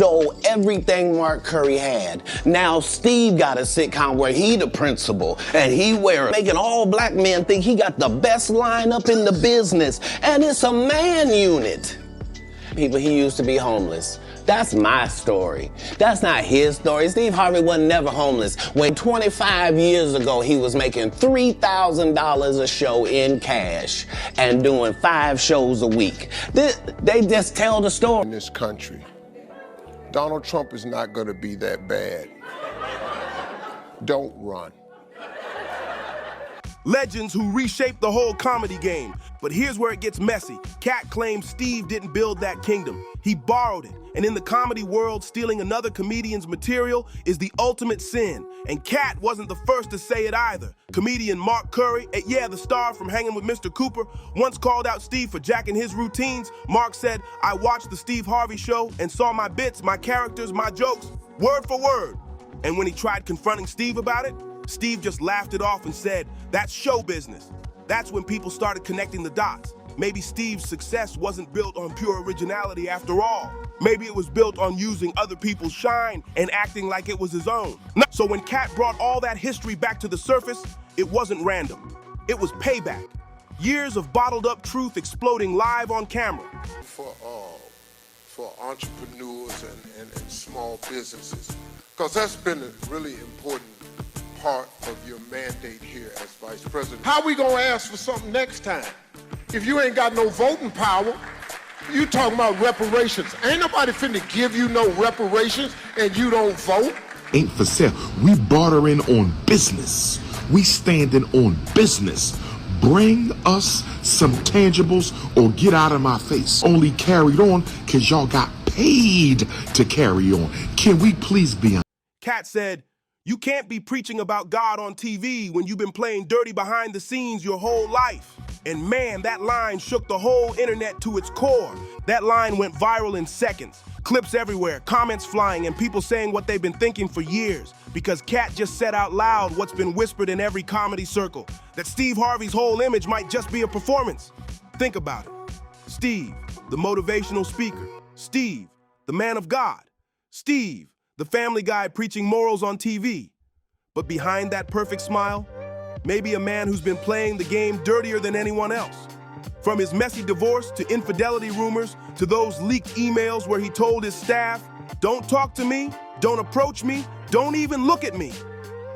stole everything Mark Curry had. Now Steve got a sitcom where he the principal and he making all black men think he got the best lineup in the business, and it's a man unit. People, he used to be homeless. That's my story. That's not his story. Steve Harvey wasn't never homeless. When 25 years ago, he was making $3,000 a show in cash and doing 5 shows a week. They just tell the story. In this country, Donald Trump is not gonna be that bad. Don't run. Legends who reshaped the whole comedy game. But here's where it gets messy. Katt claims Steve didn't build that kingdom. He borrowed it. And in the comedy world, stealing another comedian's material is the ultimate sin. And Katt wasn't the first to say it either. Comedian Mark Curry, the star from Hanging with Mr. Cooper, once called out Steve for jacking his routines. Mark said, "I watched the Steve Harvey show and saw my bits, my characters, my jokes, word for word." And when he tried confronting Steve about it, Steve just laughed it off and said, "That's show business." That's when people started connecting the dots. Maybe Steve's success wasn't built on pure originality after all. Maybe it was built on using other people's shine and acting like it was his own. So when Katt brought all that history back to the surface, it wasn't random. It was payback. Years of bottled up truth exploding live on camera. For entrepreneurs and small businesses, because that's been a really important part of your mandate here as Vice President. How we gonna ask for something next time? If you ain't got no voting power, you talking about reparations. Ain't nobody finna give you no reparations and you don't vote. Ain't for sale. We bartering on business. We standing on business. Bring us some tangibles or get out of my face. Only carried on because y'all got paid to carry on. Can we please be on? Katt said, "You can't be preaching about God on TV when you've been playing dirty behind the scenes your whole life." And man, that line shook the whole internet to its core. That line went viral in seconds. Clips everywhere, comments flying, and people saying what they've been thinking for years. Because Katt just said out loud what's been whispered in every comedy circle, that Steve Harvey's whole image might just be a performance. Think about it. Steve, the motivational speaker. Steve, the man of God. Steve, the family guy preaching morals on TV. But behind that perfect smile, maybe a man who's been playing the game dirtier than anyone else. From his messy divorce to infidelity rumors to those leaked emails where he told his staff, "Don't talk to me, don't approach me, don't even look at me."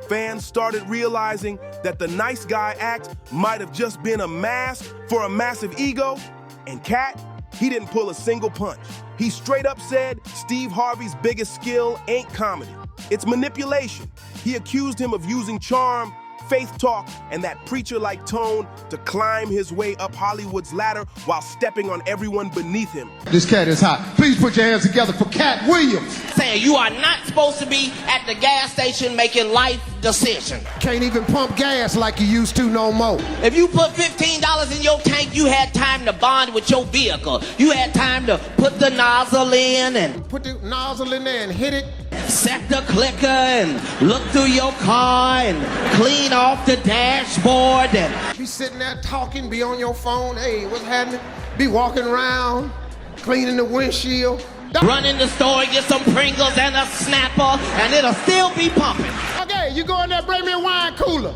Fans started realizing that the nice guy act might have just been a mask for a massive ego. And Katt, he didn't pull a single punch. He straight up said Steve Harvey's biggest skill ain't comedy, it's manipulation. He accused him of using charm, faith talk, and that preacher-like tone to climb his way up Hollywood's ladder while stepping on everyone beneath him. This cat is hot. Please put your hands together for Katt Williams. Saying you are not supposed to be at the gas station making life decisions. Can't even pump gas like you used to no more. If you put $15 in your tank, you had time to bond with your vehicle. You had time to put the nozzle in and put the nozzle in there and hit it. Set the clicker and look through your car and clean off the dashboard and be sitting there talking, be on your phone, hey, what's happening? Be walking around, cleaning the windshield. Run in the store and get some Pringles and a Snapper and it'll still be pumping. Okay, you go in there, bring me a wine cooler.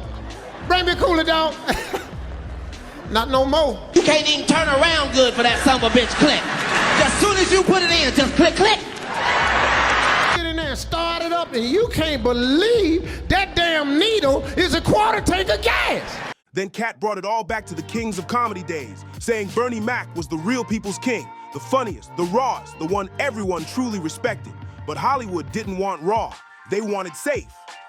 Bring me a cooler, dog. Not no more. You can't even turn around good for that son of a bitch click. As soon as you put it in, just click, click. And start it up, and you can't believe that damn needle is a quarter tank of gas. Then Katt brought it all back to the kings of comedy days, saying Bernie Mac was the real people's king, the funniest, the rawest, the one everyone truly respected. But Hollywood didn't want raw. They wanted safe.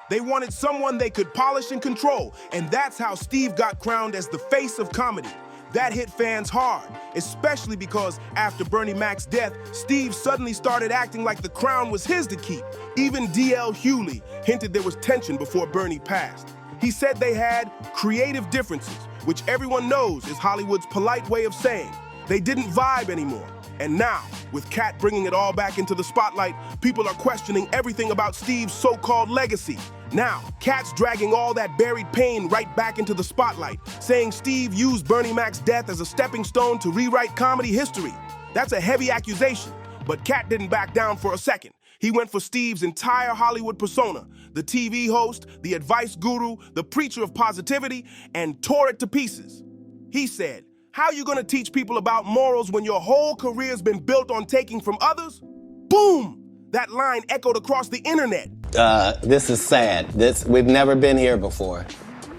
They wanted someone they could polish and control, and that's how Steve got crowned as the face of comedy. That hit fans hard, especially because after Bernie Mac's death, Steve suddenly started acting like the crown was his to keep. Even D.L. Hewley hinted there was tension before Bernie passed. He said they had creative differences, which everyone knows is Hollywood's polite way of saying they didn't vibe anymore. And now, with Katt bringing it all back into the spotlight, people are questioning everything about Steve's so-called legacy. Now, Katt's dragging all that buried pain right back into the spotlight, saying Steve used Bernie Mac's death as a stepping stone to rewrite comedy history. That's a heavy accusation, But Katt didn't back down for a second. He went for Steve's entire Hollywood persona, the TV host, the advice guru, the preacher of positivity, and tore it to pieces. He said, "How you gonna teach people about morals when your whole career's been built on taking from others?" Boom! That line echoed across the internet. This is sad. We've never been here before.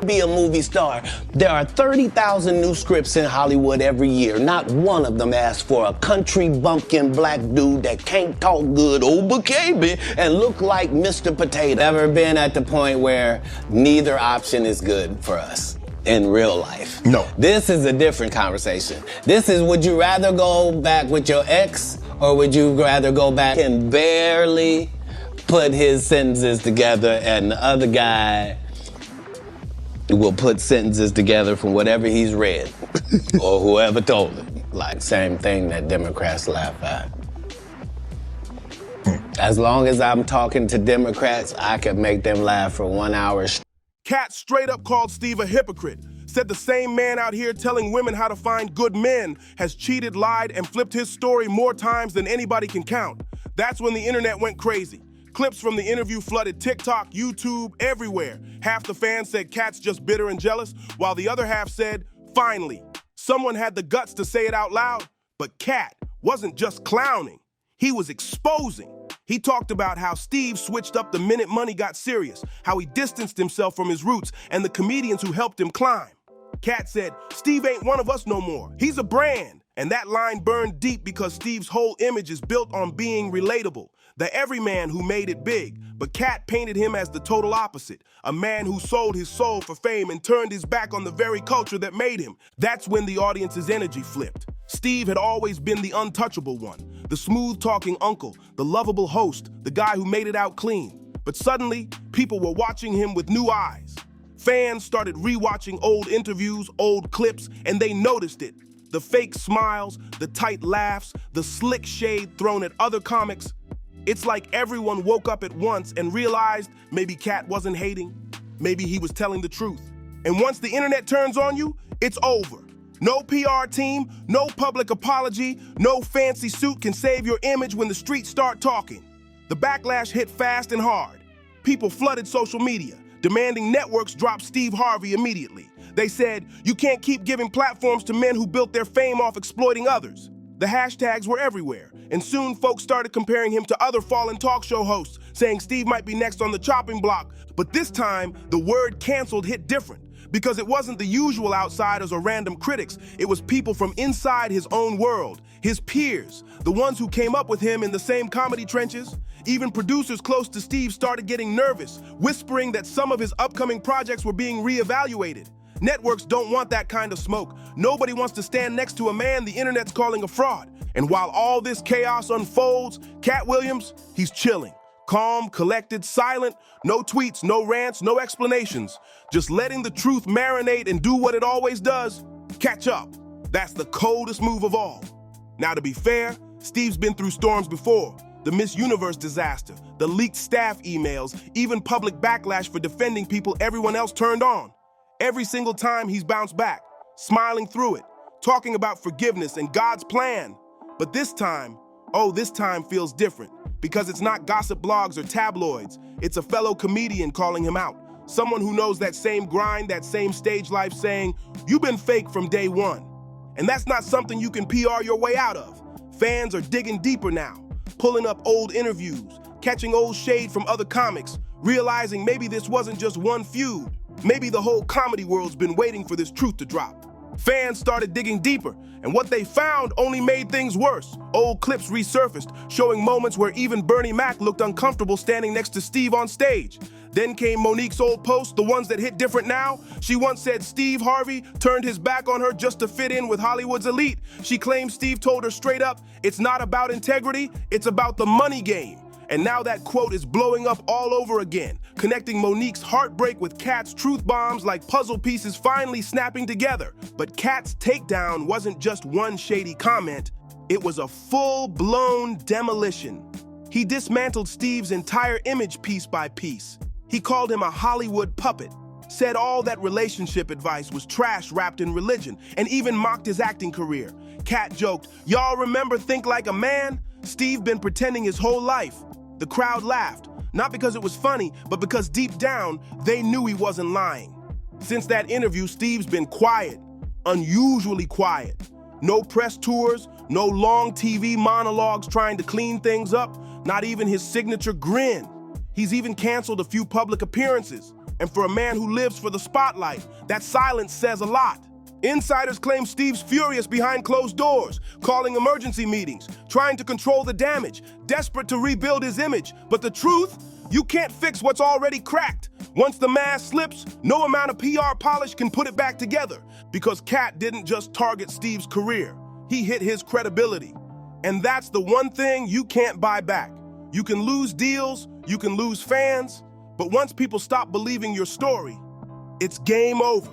Be a movie star. There are 30,000 new scripts in Hollywood every year. Not one of them asks for a country bumpkin black dude that can't talk good Oba-Kaby and look like Mr. Potato. Never been at the point where neither option is good for us in real life. No. This is a different conversation. This is, would you rather go back with your ex or would you rather go back and barely put his sentences together and the other guy will put sentences together from whatever he's read or whoever told it. Like, same thing that Democrats laugh at. As long as I'm talking to Democrats, I can make them laugh for 1 hour. Katt straight up called Steve a hypocrite. Said the same man out here telling women how to find good men has cheated, lied, and flipped his story more times than anybody can count. That's when the internet went crazy. Clips from the interview flooded TikTok, YouTube, everywhere. Half the fans said Katt's just bitter and jealous, while the other half said, finally, someone had the guts to say it out loud. But Katt wasn't just clowning, he was exposing. He talked about how Steve switched up the minute money got serious, how he distanced himself from his roots and the comedians who helped him climb. Katt said, Steve ain't one of us no more, he's a brand. And that line burned deep because Steve's whole image is built on being relatable. The everyman who made it big, but Katt painted him as the total opposite, a man who sold his soul for fame and turned his back on the very culture that made him. That's when the audience's energy flipped. Steve had always been the untouchable one, the smooth-talking uncle, the lovable host, the guy who made it out clean. But suddenly, people were watching him with new eyes. Fans started rewatching old interviews, old clips, and they noticed it. The fake smiles, the tight laughs, the slick shade thrown at other comics. It's like everyone woke up at once and realized maybe Katt wasn't hating, maybe he was telling the truth. And once the internet turns on you, it's over. No PR team, no public apology, no fancy suit can save your image when the streets start talking. The backlash hit fast and hard. People flooded social media, demanding networks drop Steve Harvey immediately. They said, you can't keep giving platforms to men who built their fame off exploiting others. The hashtags were everywhere, and soon folks started comparing him to other fallen talk show hosts, saying Steve might be next on the chopping block. But this time, the word canceled hit different, because it wasn't the usual outsiders or random critics. It was people from inside his own world, his peers, the ones who came up with him in the same comedy trenches. Even producers close to Steve started getting nervous, whispering that some of his upcoming projects were being reevaluated. Networks don't want that kind of smoke. Nobody wants to stand next to a man the internet's calling a fraud. And while all this chaos unfolds, Katt Williams, he's chilling. Calm, collected, silent, no tweets, no rants, no explanations. Just letting the truth marinate and do what it always does, catch up. That's the coldest move of all. Now, to be fair, Steve's been through storms before. The Miss Universe disaster, the leaked staff emails, even public backlash for defending people everyone else turned on. Every single time he's bounced back, smiling through it, talking about forgiveness and God's plan. But this time, this time feels different, because it's not gossip blogs or tabloids. It's a fellow comedian calling him out. Someone who knows that same grind, that same stage life, saying, you've been fake from day one. And that's not something you can PR your way out of. Fans are digging deeper now, pulling up old interviews, catching old shade from other comics, realizing maybe this wasn't just one feud. Maybe the whole comedy world's been waiting for this truth to drop. Fans started digging deeper, and what they found only made things worse. Old clips resurfaced, showing moments where even Bernie Mac looked uncomfortable standing next to Steve on stage. Then came Monique's old posts, the ones that hit different now. She once said Steve Harvey turned his back on her just to fit in with Hollywood's elite. She claimed Steve told her straight up, it's not about integrity, it's about the money game. And now that quote is blowing up all over again, connecting Monique's heartbreak with Katt's truth bombs like puzzle pieces finally snapping together. But Katt's takedown wasn't just one shady comment, it was a full-blown demolition. He dismantled Steve's entire image piece by piece. He called him a Hollywood puppet, said all that relationship advice was trash wrapped in religion, and even mocked his acting career. Katt joked, y'all remember Think Like a Man? Steve been pretending his whole life. The crowd laughed, not because it was funny, but because deep down, they knew he wasn't lying. Since that interview, Steve's been quiet, unusually quiet. No press tours, no long TV monologues trying to clean things up, not even his signature grin. He's even canceled a few public appearances. And for a man who lives for the spotlight, that silence says a lot. Insiders claim Steve's furious behind closed doors, calling emergency meetings, trying to control the damage, desperate to rebuild his image. But the truth? You can't fix what's already cracked. Once the mask slips, no amount of PR polish can put it back together. Because Katt didn't just target Steve's career, he hit his credibility. And that's the one thing you can't buy back. You can lose deals, you can lose fans, but once people stop believing your story, it's game over.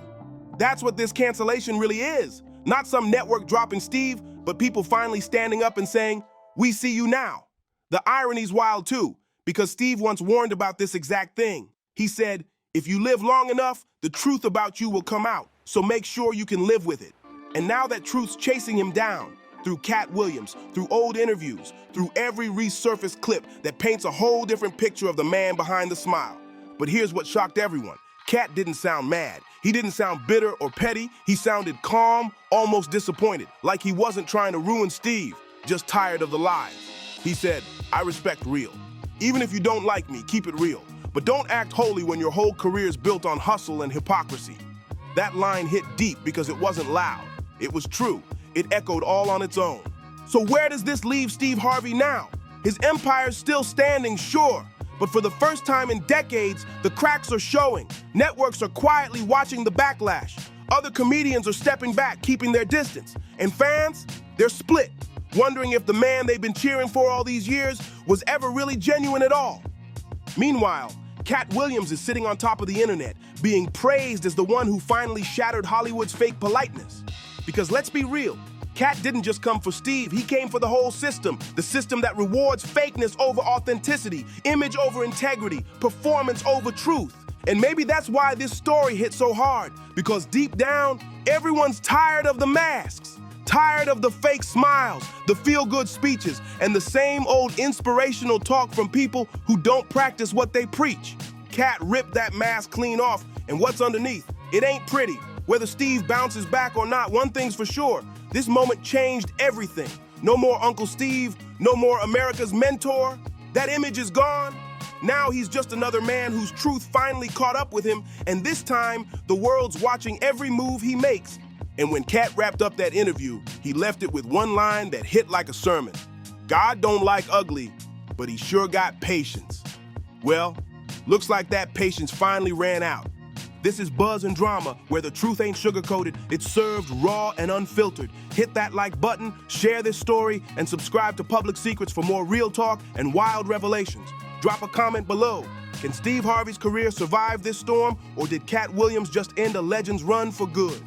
That's what this cancellation really is. Not some network dropping Steve, but people finally standing up and saying, "We see you now." The irony's wild too, because Steve once warned about this exact thing. He said, "If you live long enough, the truth about you will come out, so make sure you can live with it." And now that truth's chasing him down, through Katt Williams, through old interviews, through every resurfaced clip that paints a whole different picture of the man behind the smile. But here's what shocked everyone. Katt didn't sound mad. He didn't sound bitter or petty. He sounded calm, almost disappointed, like he wasn't trying to ruin Steve, just tired of the lies. He said, "I respect real. Even if you don't like me, keep it real. But don't act holy when your whole career is built on hustle and hypocrisy." That line hit deep because it wasn't loud. It was true. It echoed all on its own. So where does this leave Steve Harvey now? His empire's still standing, sure. But for the first time in decades, the cracks are showing. Networks are quietly watching the backlash. Other comedians are stepping back, keeping their distance. And fans, they're split, wondering if the man they've been cheering for all these years was ever really genuine at all. Meanwhile, Katt Williams is sitting on top of the internet, being praised as the one who finally shattered Hollywood's fake politeness. Because let's be real, Katt didn't just come for Steve, he came for the whole system. The system that rewards fakeness over authenticity, image over integrity, performance over truth. And maybe that's why this story hit so hard, because deep down, everyone's tired of the masks, tired of the fake smiles, the feel-good speeches, and the same old inspirational talk from people who don't practice what they preach. Katt ripped that mask clean off, and what's underneath? It ain't pretty. Whether Steve bounces back or not, one thing's for sure. This moment changed everything. No more Uncle Steve, no more America's mentor. That image is gone. Now he's just another man whose truth finally caught up with him, and this time, the world's watching every move he makes. And when Katt wrapped up that interview, he left it with one line that hit like a sermon. God don't like ugly, but he sure got patience. Well, looks like that patience finally ran out. This is Buzz and Drama, where the truth ain't sugarcoated, it's served raw and unfiltered. Hit that like button, share this story, and subscribe to Public Secrets for more real talk and wild revelations. Drop a comment below. Can Steve Harvey's career survive this storm, or did Katt Williams just end a legend's run for good?